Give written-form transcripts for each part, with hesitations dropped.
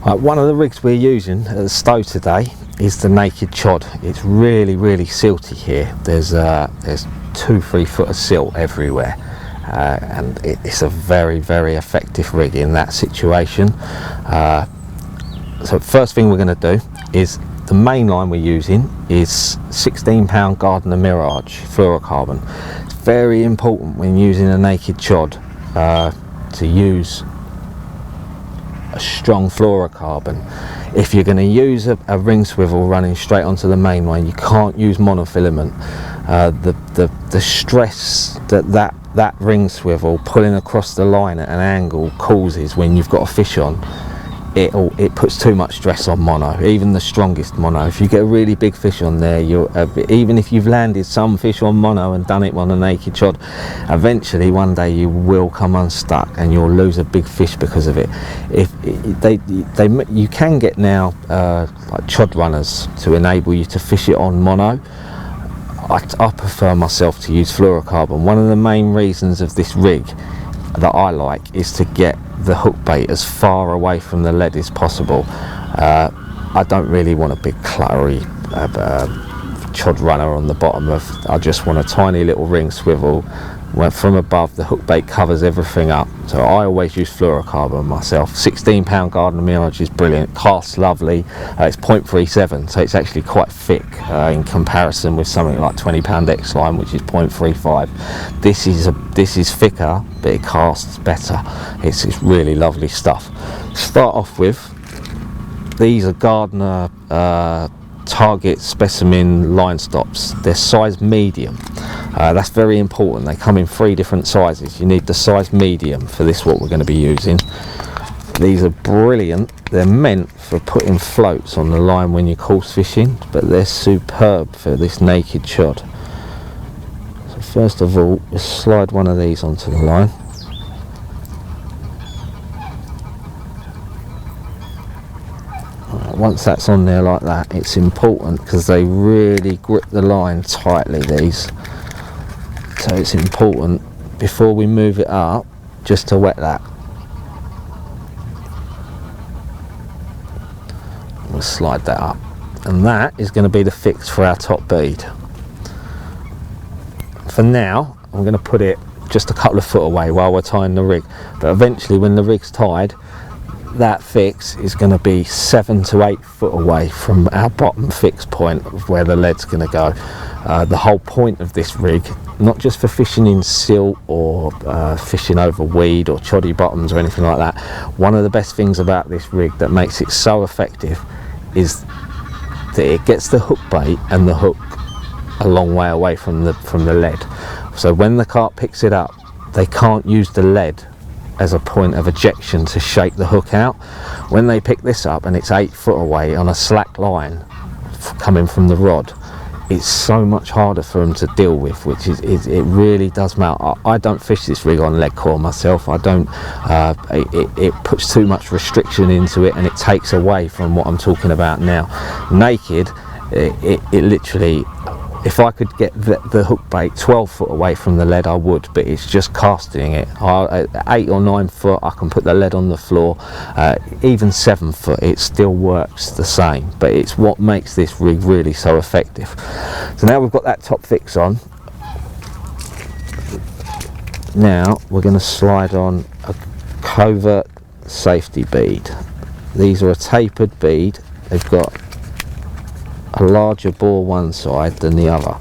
One of the rigs we're using at the Stowe today is the naked Chod. It's really silty here. There's 2-3 foot of silt everywhere, and it's a very effective rig in that situation. So first thing we're going to do is, the main line we're using is 16-pound Gardner Mirage fluorocarbon. It's very important when using a naked Chod to use a strong fluorocarbon. If you're going to use a ring swivel running straight onto the main line, you can't use monofilament. The stress that ring swivel pulling across the line at an angle causes when you've got a fish on, it puts too much stress on mono, even the strongest mono. If you get a really big fish on there, even if you've landed some fish on mono and done it on a naked Chod, eventually one day you will come unstuck and you'll lose a big fish because of it. You can get now like Chod runners to enable you to fish it on mono. I prefer myself to use fluorocarbon. One of the main reasons of this rig that I like is to get the hook bait as far away from the lead as possible. I don't really want a big cluttery Chod runner on the bottom I just want a tiny little ring swivel where from above the hook bait covers everything up. So I always use fluorocarbon myself. 16-pound Gardner Mirage is brilliant, casts lovely. It's 0.37, so it's actually quite thick in comparison with something like 20-pound X line, which is 0.35. This is thicker, but it casts better. It's really lovely stuff. Start off with, these are Gardner Target Specimen line stops. They're size medium. That's very important. They come in 3 different sizes. You need the size medium for this, what we're going to be using. These are brilliant. They're meant for putting floats on the line when you're coarse fishing, but they're superb for this naked Chod. So first of all, just slide one of these onto the line. Once that's on there like that, it's important because they really grip the line tightly, these. So it's important before we move it up just to wet that. We'll slide that up, and that is going to be the fix for our top bead. For now, I'm going to put it just a couple of foot away while we're tying the rig, but eventually when the rig's tied, that fix is going to be 7 to 8 foot away from our bottom fix point of where the lead's going to go. The whole point of this rig, not just for fishing in silt or fishing over weed or choddy bottoms or anything like that, one of the best things about this rig that makes it so effective is that it gets the hook bait and the hook a long way away from the lead. So when the carp picks it up, they can't use the lead as a point of ejection to shake the hook out. When they pick this up and it's 8 foot away on a slack line coming from the rod, it's so much harder for them to deal with, which is it really does matter. I don't fish this rig on lead core myself. I don't. It puts too much restriction into it, and it takes away from what I'm talking about now. Naked, it literally, if I could get the hook bait 12 foot away from the lead, I would, but it's just casting it. At 8 or 9 foot, I can put the lead on the floor. Even 7 foot, it still works the same, but it's what makes this rig really so effective. So now we've got that top fix on. Now we're going to slide on a covert safety bead. These are a tapered bead. They've got a larger bore one side than the other,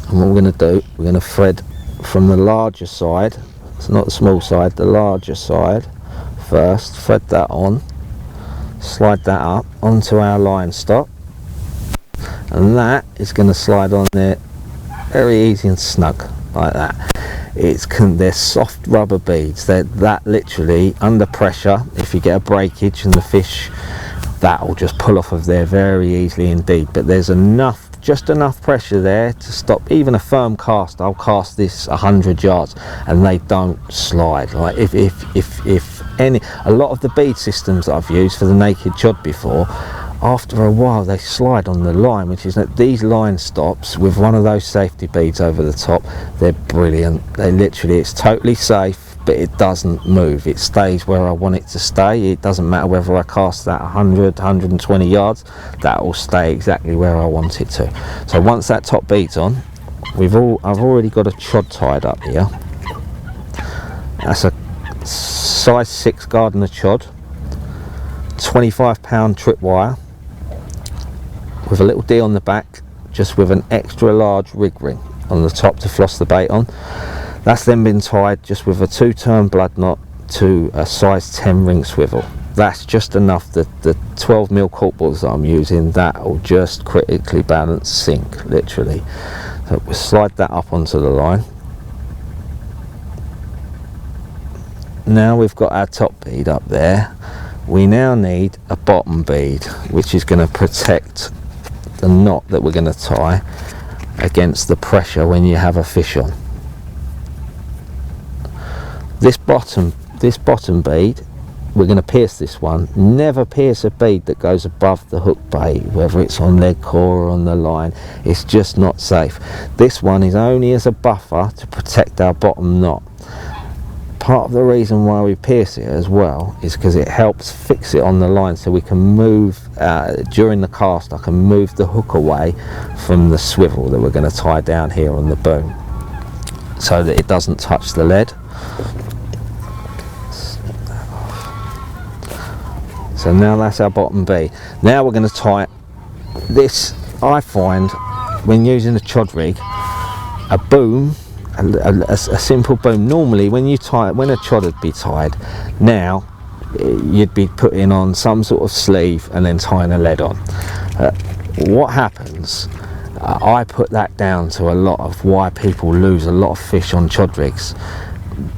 and what we're going to do, we're going to thread from the larger side, it's not the small side, the larger side first. Thread that on, slide that up onto our line stop, and that is going to slide on there very easy and snug like that. They're soft rubber beads. They're that literally under pressure, if you get a breakage and the fish, that will just pull off of there very easily indeed. But there's just enough pressure there to stop even a firm cast. I'll cast this 100 yards and they don't slide. Like if a lot of the bead systems that I've used for the naked Chod before, after a while they slide on the line, which is that these line stops with one of those safety beads over the top, they're brilliant. They literally, it's totally safe, but it doesn't move. It stays where I want it to stay. It doesn't matter whether I cast that 100, 120 yards, that will stay exactly where I want it to. So once that top bead's on, I've already got a chod tied up here. That's a size 6 Gardner chod, 25-pound tripwire with a little D on the back, just with an extra large rig ring on the top to floss the bait on. That's then been tied just with a 2-turn blood knot to a size 10 ring swivel. That's just enough. The 12mm cork balls that I'm using, that will just critically balance sink, literally. So we'll slide that up onto the line. Now we've got our top bead up there, we now need a bottom bead, which is going to protect the knot that we're going to tie against the pressure when you have a fish on. This bottom bead, we're going to pierce this one. Never pierce a bead that goes above the hook bait, whether it's on leg core or on the line. It's just not safe. This one is only as a buffer to protect our bottom knot. Part of the reason why we pierce it as well is because it helps fix it on the line, so we can move during the cast. I can move the hook away from the swivel that we're going to tie down here on the boom, so that it doesn't touch the lead. So now that's our bottom bead. Now we're going to tie this. I find when using a chod rig, a boom, a simple boom, normally when a chod would be tied, now you'd be putting on some sort of sleeve and then tying a lead on. What happens, I put that down to a lot of why people lose a lot of fish on chod rigs,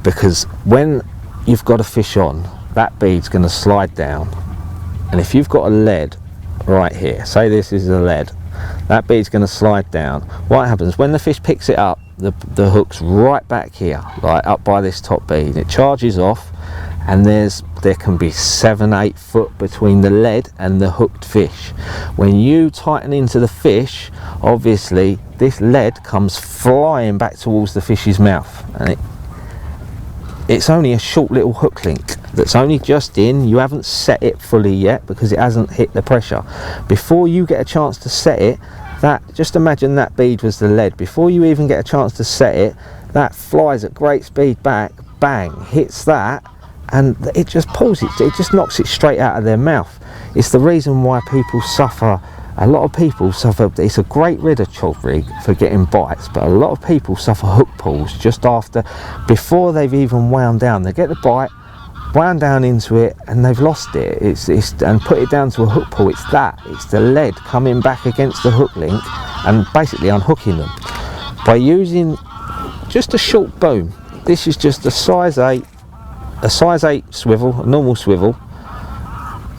because when you've got a fish on, that bead's going to slide down, and if you've got a lead right here, say this is a lead, that bead's going to slide down. What happens when the fish picks it up, the hook's right back here, like up by this top bead, it charges off, and there can be 7-8 foot between the lead and the hooked fish. When you tighten into the fish, obviously this lead comes flying back towards the fish's mouth, and it's only a short little hook link that's only just in. You haven't set it fully yet because it hasn't hit the pressure. Before you get a chance to set it, just imagine that bead was the lead. Before you even get a chance to set it, that flies at great speed back, bang, hits that, and it just pulls it, it just knocks it straight out of their mouth. It's the reason why people suffer. A lot of people suffer. It's a great rid of chod rig for getting bites, but a lot of people suffer hook pulls just before they've even wound down. They get the bite, wound down into it, and they've lost it. And put it down to a hook pull. It's the lead coming back against the hook link and basically unhooking them by using just a short boom. This is just a size 8 swivel, a normal swivel,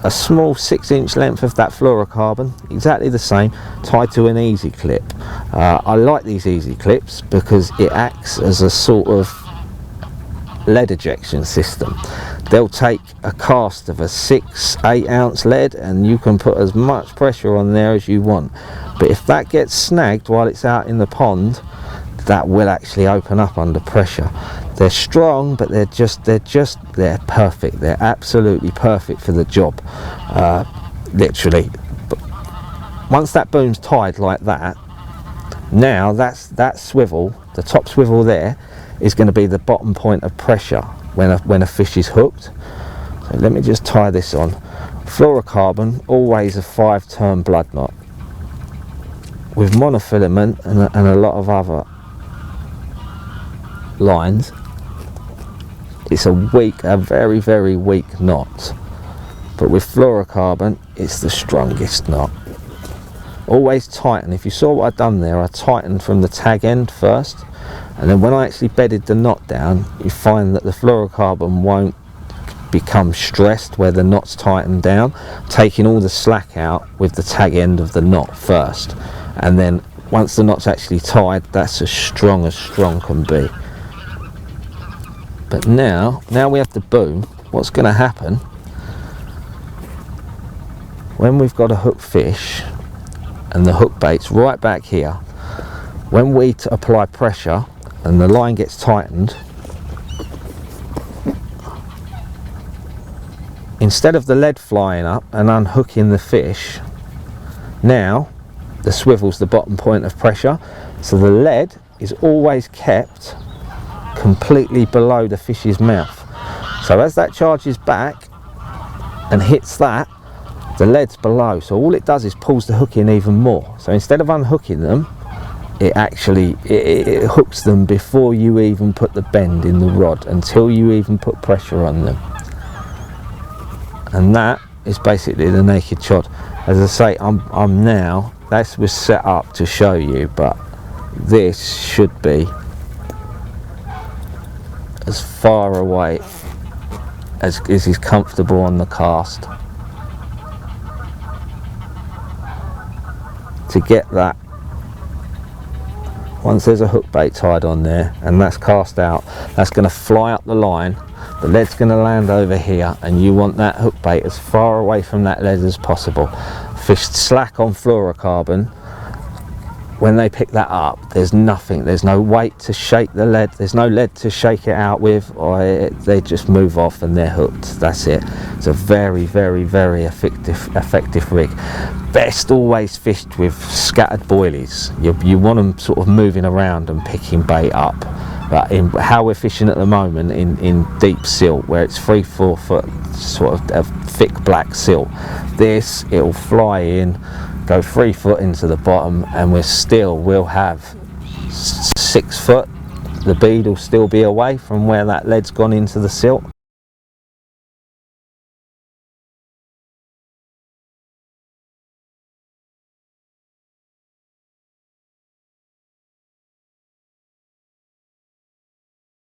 a small 6-inch length of that fluorocarbon, exactly the same, tied to an easy clip. I like these easy clips because it acts as a sort of lead ejection system. They'll take a cast of a 6-8 ounce lead and you can put as much pressure on there as you want, but if that gets snagged while it's out in the pond, that will actually open up under pressure. They're strong, but they're perfect. They're absolutely perfect for the job, literally. But once that boom's tied like that, now that swivel, the top swivel there, is going to be the bottom point of pressure when a fish is hooked. So let me just tie this on. Fluorocarbon, always a 5-turn blood knot with monofilament and a lot of other lines. It's a very, very weak knot, but with fluorocarbon it's the strongest knot. Always tighten. If you saw what I've done there, I tightened from the tag end first, and then when I actually bedded the knot down, you find that the fluorocarbon won't become stressed where the knot's tightened down, taking all the slack out with the tag end of the knot first, and then once the knot's actually tied, that's as strong can be. But now we have the boom. What's going to happen when we've got a hook fish and the hook bait's right back here, when we apply pressure and the line gets tightened, instead of the lead flying up and unhooking the fish, now the swivel's the bottom point of pressure, so the lead is always kept completely below the fish's mouth. So as that charges back and hits that, the lead's below, so all it does is pulls the hook in even more. So instead of unhooking them, it actually it hooks them before you even put the bend in the rod, until you even put pressure on them. And that is basically the naked chod. As I say, I'm now, that was set up to show you, but this should be as far away as is comfortable on the cast. To get that, once there's a hook bait tied on there and that's cast out, that's going to fly up the line, the lead's going to land over here, and you want that hook bait as far away from that lead as possible. Fish slack on fluorocarbon, when they pick that up, there's nothing, there's no weight to shake the lead, there's no lead to shake it out with, or they just move off and they're hooked. That's it. It's a very, very, very effective rig. Best always fished with scattered boilies. You want them sort of moving around and picking bait up. But in how we're fishing at the moment, in deep silt, where it's 3-4 foot sort of thick black silt, this, it'll fly in, go 3 foot into the bottom, and we'll have 6 foot. The bead will still be away from where that lead's gone into the silt.